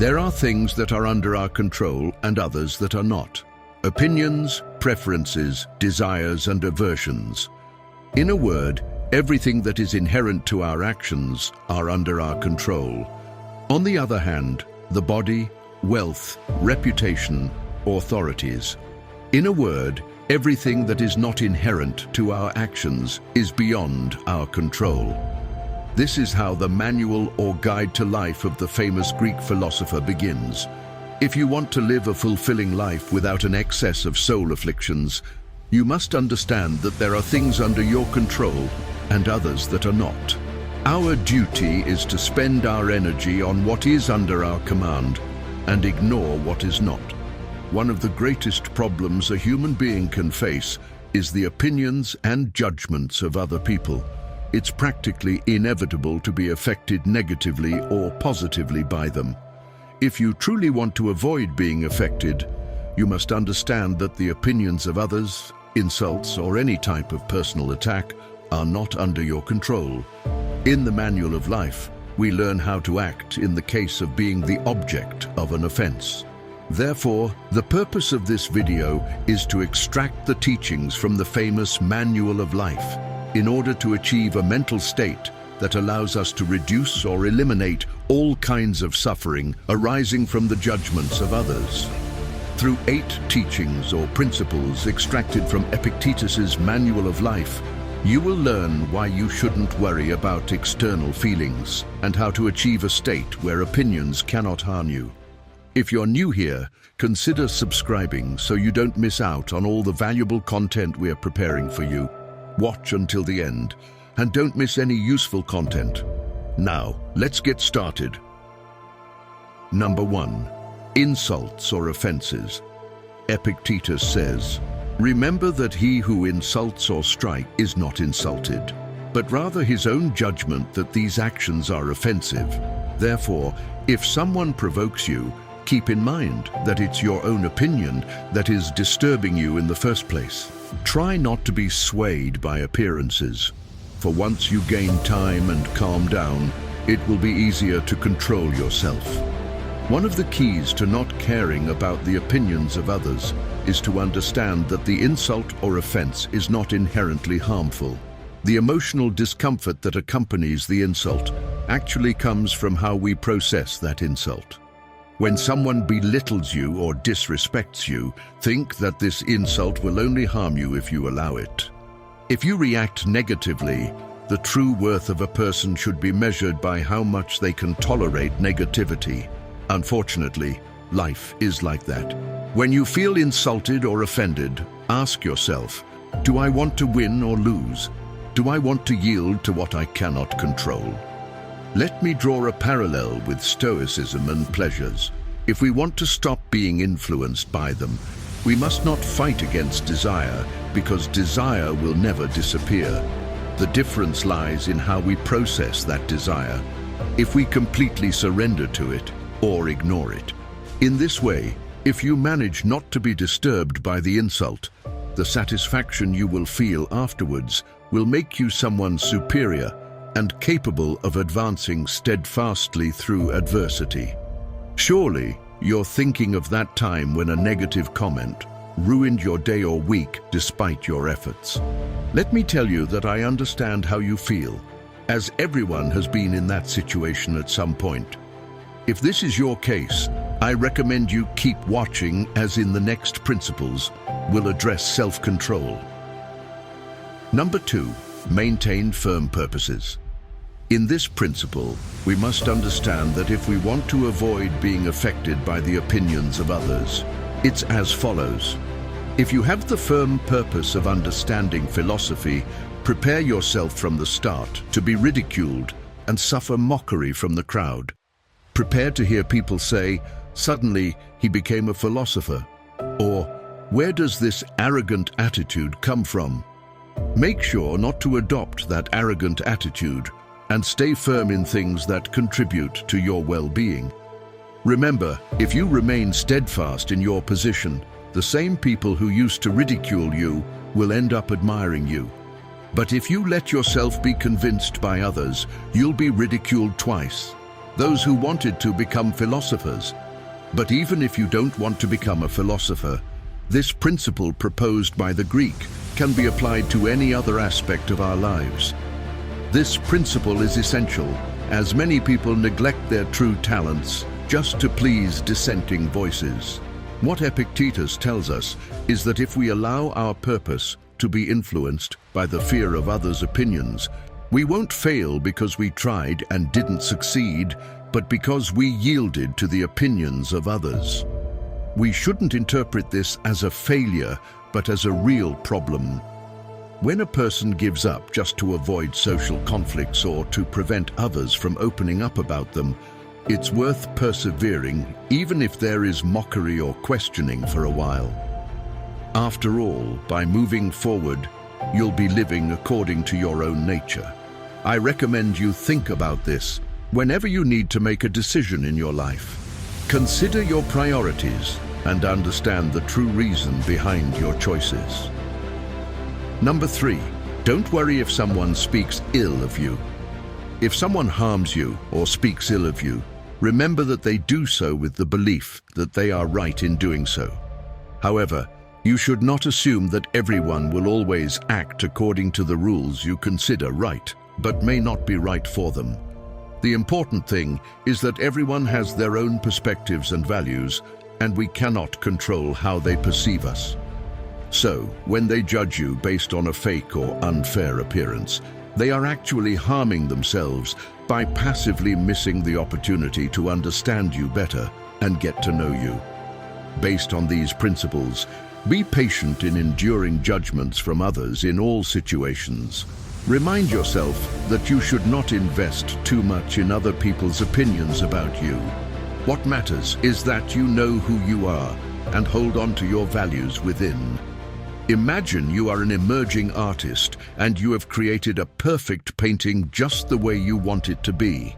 There are things that are under our control and others that are not. Opinions, preferences, desires, and aversions. In a word, everything that is inherent to our actions are under our control. On the other hand, the body, wealth, reputation, authorities. In a word, everything that is not inherent to our actions is beyond our control. This is how the manual or guide to life of the famous Greek philosopher begins. If you want to live a fulfilling life without an excess of soul afflictions, you must understand that there are things under your control and others that are not. Our duty is to spend our energy on what is under our command and ignore what is not. One of the greatest problems a human being can face is the opinions and judgments of other people. It's practically inevitable to be affected negatively or positively by them. If you truly want to avoid being affected, you must understand that the opinions of others, insults, or any type of personal attack are not under your control. In the Manual of Life, we learn how to act in the case of being the object of an offense. Therefore, the purpose of this video is to extract the teachings from the famous Manual of Life in order to achieve a mental state that allows us to reduce or eliminate all kinds of suffering arising from the judgments of others. Through 8 teachings or principles extracted from Epictetus's Manual of Life, you will learn why you shouldn't worry about external feelings and how to achieve a state where opinions cannot harm you. If you're new here, consider subscribing so you don't miss out on all the valuable content we are preparing for you. Watch until the end and don't miss any useful content. Now, let's get started. Number 1. Insults or offenses. Epictetus says, "Remember that he who insults or strikes is not insulted, but rather his own judgment that these actions are offensive. Therefore, if someone provokes you, keep in mind that it's your own opinion that is disturbing you in the first place. Try not to be swayed by appearances, for once you gain time and calm down, it will be easier to control yourself." One of the keys to not caring about the opinions of others is to understand that the insult or offense is not inherently harmful. The emotional discomfort that accompanies the insult actually comes from how we process that insult. When someone belittles you or disrespects you, think that this insult will only harm you if you allow it. If you react negatively, the true worth of a person should be measured by how much they can tolerate negativity. Unfortunately, life is like that. When you feel insulted or offended, ask yourself, do I want to win or lose? Do I want to yield to what I cannot control? Let me draw a parallel with Stoicism and pleasures. If we want to stop being influenced by them, we must not fight against desire, because desire will never disappear. The difference lies in how we process that desire, if we completely surrender to it or ignore it. In this way, if you manage not to be disturbed by the insult, the satisfaction you will feel afterwards will make you someone superior and capable of advancing steadfastly through adversity. Surely, you're thinking of that time when a negative comment ruined your day or week despite your efforts. Let me tell you that I understand how you feel, as everyone has been in that situation at some point. If this is your case, I recommend you keep watching, as in the next principles will address self-control. Number 2. Maintain firm purposes. In this principle, we must understand that if we want to avoid being affected by the opinions of others, it's as follows. If you have the firm purpose of understanding philosophy, prepare yourself from the start to be ridiculed and suffer mockery from the crowd. Prepare to hear people say, "Suddenly he became a philosopher," or "Where does this arrogant attitude come from?" Make sure not to adopt that arrogant attitude and stay firm in things that contribute to your well-being. Remember, if you remain steadfast in your position, the same people who used to ridicule you will end up admiring you. But if you let yourself be convinced by others, you'll be ridiculed twice. those who wanted to become philosophers. But even if you don't want to become a philosopher, this principle proposed by the Greek can be applied to any other aspect of our lives. This principle is essential, as many people neglect their true talents just to please dissenting voices. What Epictetus tells us is that if we allow our purpose to be influenced by the fear of others' opinions, we won't fail because we tried and didn't succeed, but because we yielded to the opinions of others. We shouldn't interpret this as a failure, but as a real problem. When a person gives up just to avoid social conflicts or to prevent others from opening up about them, it's worth persevering, even if there is mockery or questioning for a while. After all, by moving forward, you'll be living according to your own nature. I recommend you think about this whenever you need to make a decision in your life. Consider your priorities and understand the true reason behind your choices. Number 3, don't worry if someone speaks ill of you. If someone harms you or speaks ill of you, remember that they do so with the belief that they are right in doing so. However, you should not assume that everyone will always act according to the rules you consider right, but may not be right for them. The important thing is that everyone has their own perspectives and values, and we cannot control how they perceive us. So, when they judge you based on a fake or unfair appearance, they are actually harming themselves by passively missing the opportunity to understand you better and get to know you. Based on these principles, be patient in enduring judgments from others in all situations. Remind yourself that you should not invest too much in other people's opinions about you. What matters is that you know who you are and hold on to your values within. Imagine you are an emerging artist and you have created a perfect painting just the way you want it to be.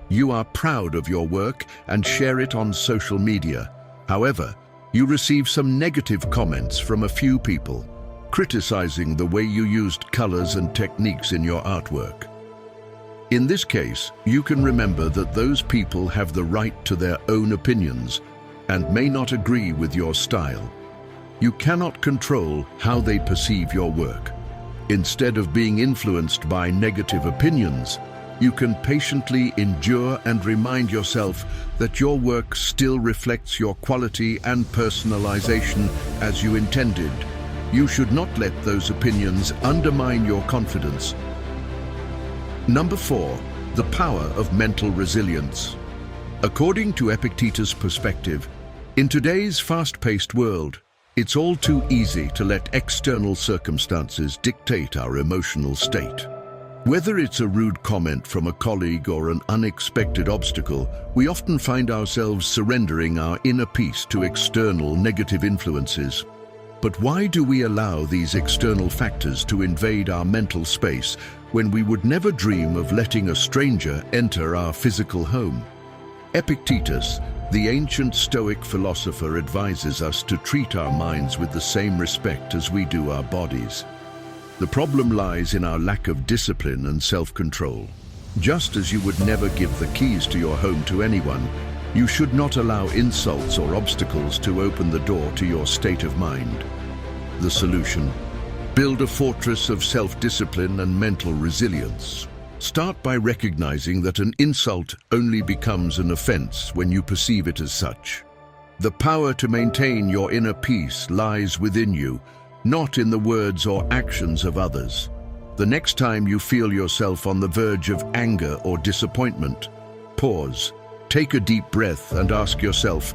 You are proud of your work and share it on social media. However, you receive some negative comments from a few people, criticizing the way you used colors and techniques in your artwork. In this case, you can remember that those people have the right to their own opinions and may not agree with your style. You cannot control how they perceive your work. Instead of being influenced by negative opinions, you can patiently endure and remind yourself that your work still reflects your quality and personalization as you intended. You should not let those opinions undermine your confidence. Number 4, the power of mental resilience. According to Epictetus' perspective, in today's fast-paced world, it's all too easy to let external circumstances dictate our emotional state. Whether it's a rude comment from a colleague or an unexpected obstacle, we often find ourselves surrendering our inner peace to external negative influences. But why do we allow these external factors to invade our mental space when we would never dream of letting a stranger enter our physical home? Epictetus, the ancient Stoic philosopher, advises us to treat our minds with the same respect as we do our bodies. The problem lies in our lack of discipline and self-control. Just as you would never give the keys to your home to anyone, you should not allow insults or obstacles to open the door to your state of mind. The solution: build a fortress of self-discipline and mental resilience. Start by recognizing that an insult only becomes an offense when you perceive it as such. The power to maintain your inner peace lies within you, not in the words or actions of others. The next time you feel yourself on the verge of anger or disappointment, pause, take a deep breath and ask yourself,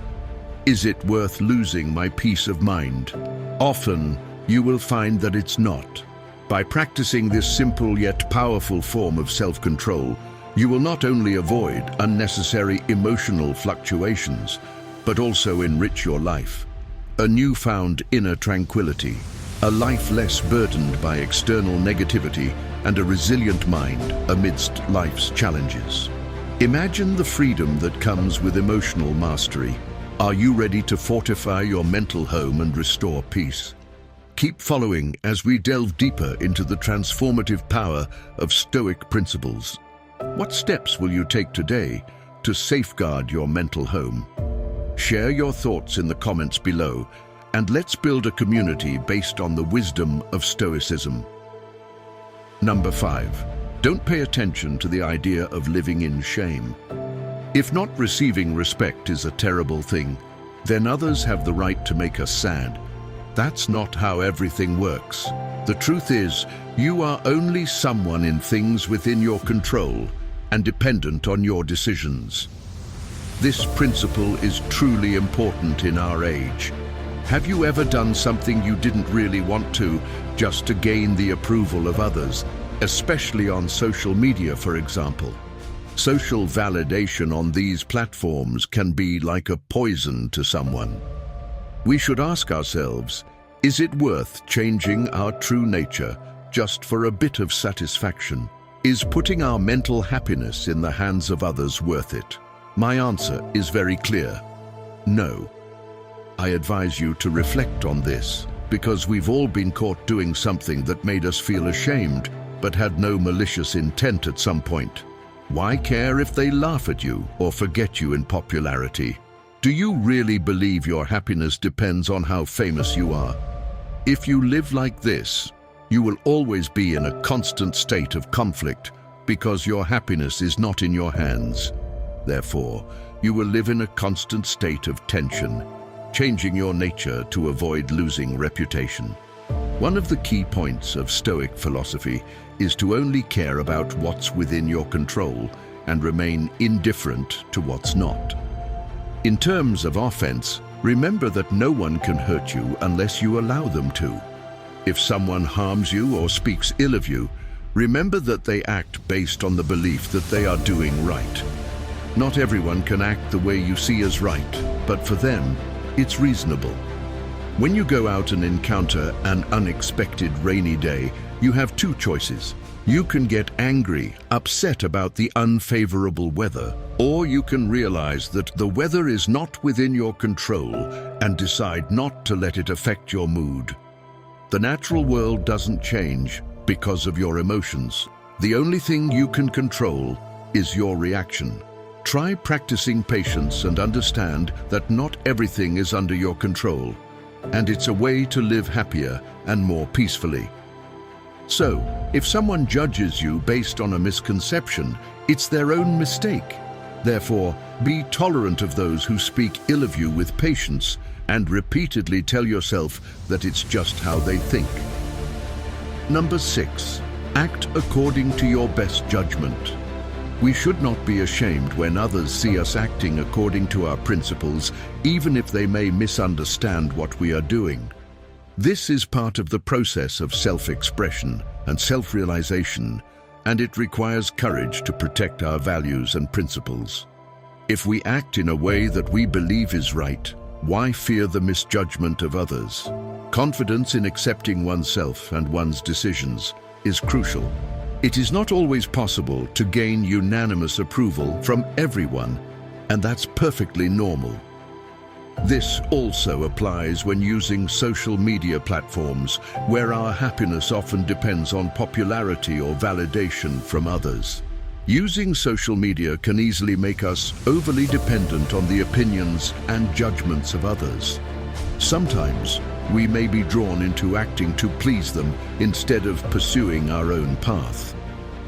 is it worth losing my peace of mind? Often, you will find that it's not. By practicing this simple yet powerful form of self-control, you will not only avoid unnecessary emotional fluctuations, but also enrich your life. A newfound inner tranquility, a life less burdened by external negativity, and a resilient mind amidst life's challenges. Imagine the freedom that comes with emotional mastery. Are you ready to fortify your mental home and restore peace? Keep following as we delve deeper into the transformative power of Stoic principles. What steps will you take today to safeguard your mental home. Share your thoughts in the comments below, and let's build a community based on the wisdom of Stoicism. Number 5. Don't pay attention to the idea of living in shame. If not receiving respect is a terrible thing, then others have the right to make us sad. That's not how everything works. The truth is, you are only someone in things within your control and dependent on your decisions. This principle is truly important in our age. Have you ever done something you didn't really want to, just to gain the approval of others, especially on social media, for example? Social validation on these platforms can be like a poison to someone. We should ask ourselves, is it worth changing our true nature just for a bit of satisfaction? Is putting our mental happiness in the hands of others worth it? My answer is very clear: no. I advise you to reflect on this, because we've all been caught doing something that made us feel ashamed, but had no malicious intent at some point. Why care if they laugh at you or forget you in popularity? Do you really believe your happiness depends on how famous you are? If you live like this, you will always be in a constant state of conflict because your happiness is not in your hands. Therefore, you will live in a constant state of tension, changing your nature to avoid losing reputation. One of the key points of Stoic philosophy is to only care about what's within your control and remain indifferent to what's not. In terms of offense, remember that no one can hurt you unless you allow them to. If someone harms you or speaks ill of you, remember that they act based on the belief that they are doing right. Not everyone can act the way you see as right, but for them, it's reasonable. When you go out and encounter an unexpected rainy day, you have two choices. You can get angry, upset about the unfavorable weather, or you can realize that the weather is not within your control and decide not to let it affect your mood. The natural world doesn't change because of your emotions. The only thing you can control is your reaction. Try practicing patience and understand that not everything is under your control, and it's a way to live happier and more peacefully. So, if someone judges you based on a misconception, it's their own mistake. Therefore, be tolerant of those who speak ill of you with patience and repeatedly tell yourself that it's just how they think. Number 6. Act according to your best judgment. We should not be ashamed when others see us acting according to our principles, even if they may misunderstand what we are doing. This is part of the process of self-expression and self-realization, and it requires courage to protect our values and principles. If we act in a way that we believe is right, why fear the misjudgment of others? Confidence in accepting oneself and one's decisions is crucial. It is not always possible to gain unanimous approval from everyone, and that's perfectly normal. This also applies when using social media platforms, where our happiness often depends on popularity or validation from others. Using social media can easily make us overly dependent on the opinions and judgments of others. Sometimes, we may be drawn into acting to please them instead of pursuing our own path.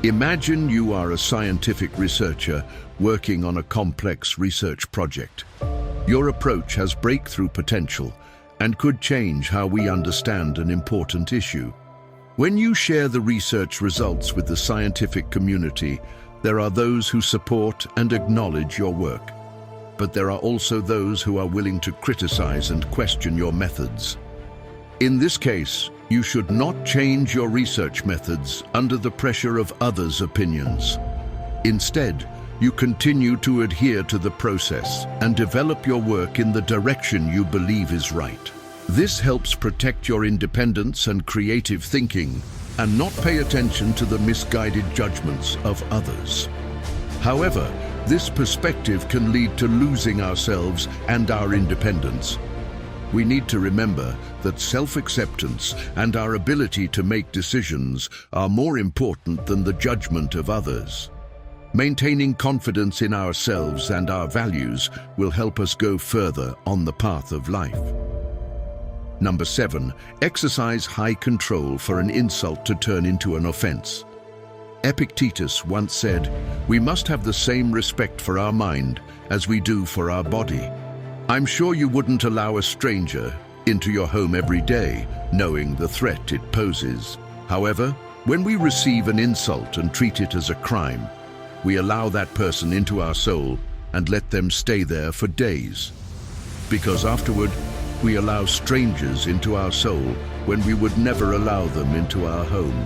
Imagine you are a scientific researcher working on a complex research project. Your approach has breakthrough potential and could change how we understand an important issue. When you share the research results with the scientific community, there are those who support and acknowledge your work. But there are also those who are willing to criticize and question your methods. In this case, you should not change your research methods under the pressure of others' opinions. Instead, you continue to adhere to the process and develop your work in the direction you believe is right. This helps protect your independence and creative thinking, and not pay attention to the misguided judgments of others. However, this perspective can lead to losing ourselves and our independence. We need to remember that self-acceptance and our ability to make decisions are more important than the judgment of others. Maintaining confidence in ourselves and our values will help us go further on the path of life. Number 7, exercise high control for an insult to turn into an offense. Epictetus once said, "We must have the same respect for our mind as we do for our body." I'm sure you wouldn't allow a stranger into your home every day, knowing the threat it poses. However, when we receive an insult and treat it as a crime, we allow that person into our soul and let them stay there for days. Because afterward, we allow strangers into our soul when we would never allow them into our home.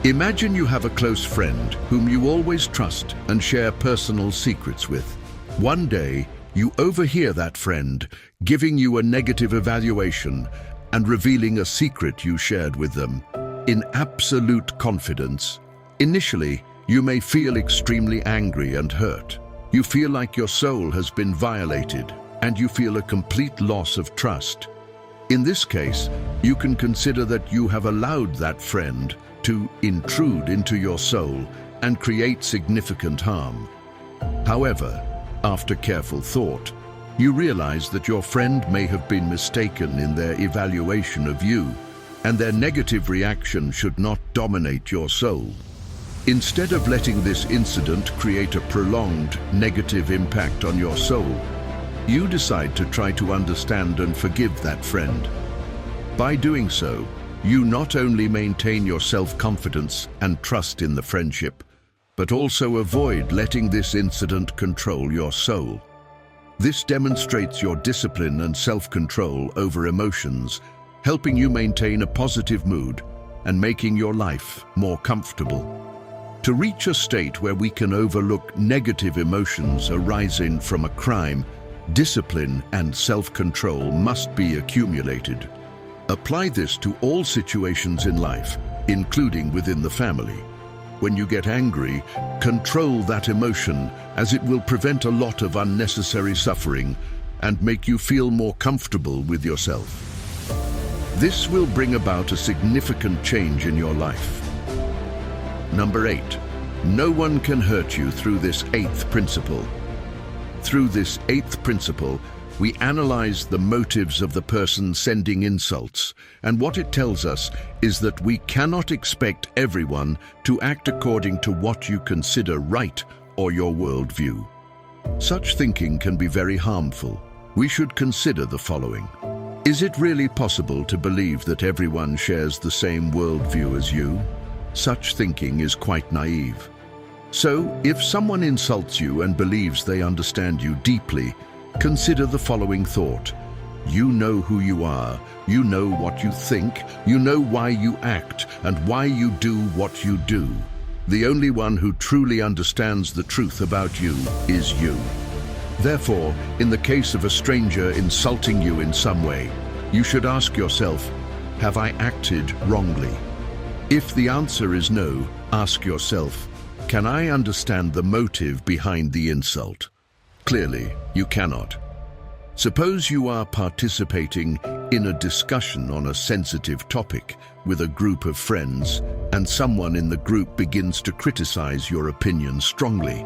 Imagine you have a close friend whom you always trust and share personal secrets with. One day, you overhear that friend giving you a negative evaluation and revealing a secret you shared with them. In absolute confidence, initially, you may feel extremely angry and hurt. You feel like your soul has been violated, and you feel a complete loss of trust. In this case, you can consider that you have allowed that friend to intrude into your soul and create significant harm. However, after careful thought, you realize that your friend may have been mistaken in their evaluation of you, and their negative reaction should not dominate your soul. Instead of letting this incident create a prolonged negative impact on your soul, you decide to try to understand and forgive that friend. By doing so, you not only maintain your self-confidence and trust in the friendship, but also avoid letting this incident control your soul. This demonstrates your discipline and self-control over emotions, helping you maintain a positive mood and making your life more comfortable. To reach a state where we can overlook negative emotions arising from a crime, discipline and self-control must be accumulated. Apply this to all situations in life, including within the family. When you get angry, control that emotion, as it will prevent a lot of unnecessary suffering and make you feel more comfortable with yourself. This will bring about a significant change in your life. Number 8, no one can hurt you through this 8th principle. Through this 8th principle, we analyze the motives of the person sending insults, and what it tells us is that we cannot expect everyone to act according to what you consider right or your worldview. Such thinking can be very harmful. We should consider the following. Is it really possible to believe that everyone shares the same worldview as you? Such thinking is quite naive. So, if someone insults you and believes they understand you deeply, consider the following thought. You know who you are, you know what you think, you know why you act, and why you do what you do. The only one who truly understands the truth about you is you. Therefore, in the case of a stranger insulting you in some way, you should ask yourself, have I acted wrongly? If the answer is no, ask yourself, can I understand the motive behind the insult? Clearly, you cannot. Suppose you are participating in a discussion on a sensitive topic with a group of friends, and someone in the group begins to criticize your opinion strongly.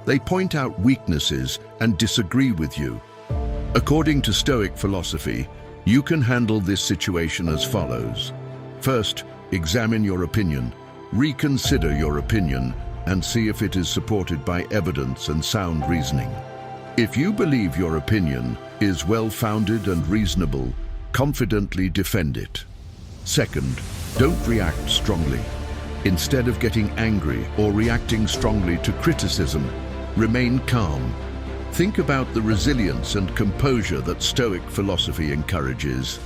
They point out weaknesses and disagree with you. According to Stoic philosophy, you can handle this situation as follows. First, examine your opinion, reconsider your opinion, and see if it is supported by evidence and sound reasoning. If you believe your opinion is well-founded and reasonable, confidently defend it. Second, don't react strongly. Instead of getting angry or reacting strongly to criticism, remain calm. Think about the resilience and composure that Stoic philosophy encourages.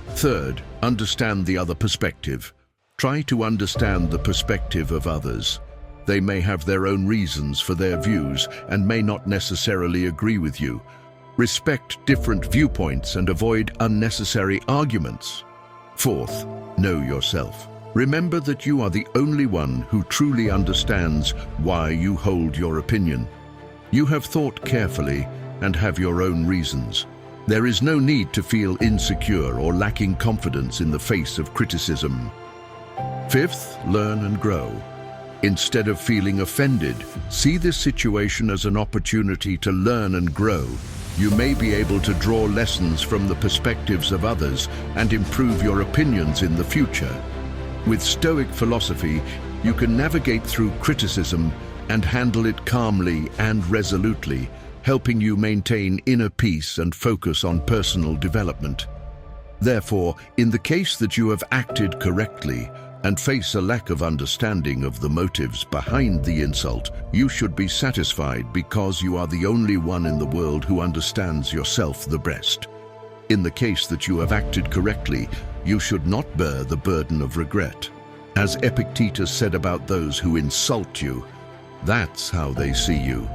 Third, understand the other perspective. Try to understand the perspective of others. They may have their own reasons for their views and may not necessarily agree with you. Respect different viewpoints and avoid unnecessary arguments. Fourth, know yourself. Remember that you are the only one who truly understands why you hold your opinion. You have thought carefully and have your own reasons. There is no need to feel insecure or lacking confidence in the face of criticism. Fifth, learn and grow. Instead of feeling offended, see this situation as an opportunity to learn and grow. You may be able to draw lessons from the perspectives of others and improve your opinions in the future. With Stoic philosophy, you can navigate through criticism and handle it calmly and resolutely, helping you maintain inner peace and focus on personal development. Therefore, in the case that you have acted correctly and face a lack of understanding of the motives behind the insult, you should be satisfied because you are the only one in the world who understands yourself the best. In the case that you have acted correctly, you should not bear the burden of regret. As Epictetus said about those who insult you, that's how they see you.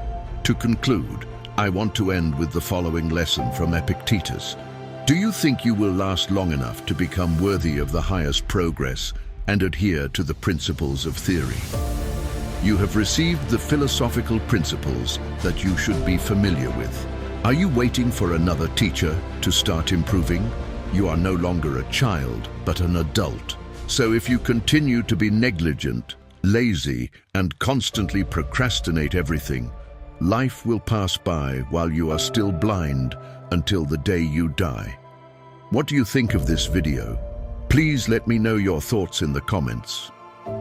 To conclude, I want to end with the following lesson from Epictetus. Do you think you will last long enough to become worthy of the highest progress and adhere to the principles of theory? You have received the philosophical principles that you should be familiar with. Are you waiting for another teacher to start improving? You are no longer a child, but an adult. So if you continue to be negligent, lazy, and constantly procrastinate everything, life will pass by while you are still blind until the day you die. What do you think of this video? Please let me know your thoughts in the comments.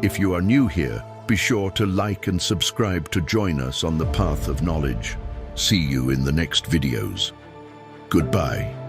If you are new here, be sure to like and subscribe to join us on the path of knowledge. See you in the next videos. Goodbye.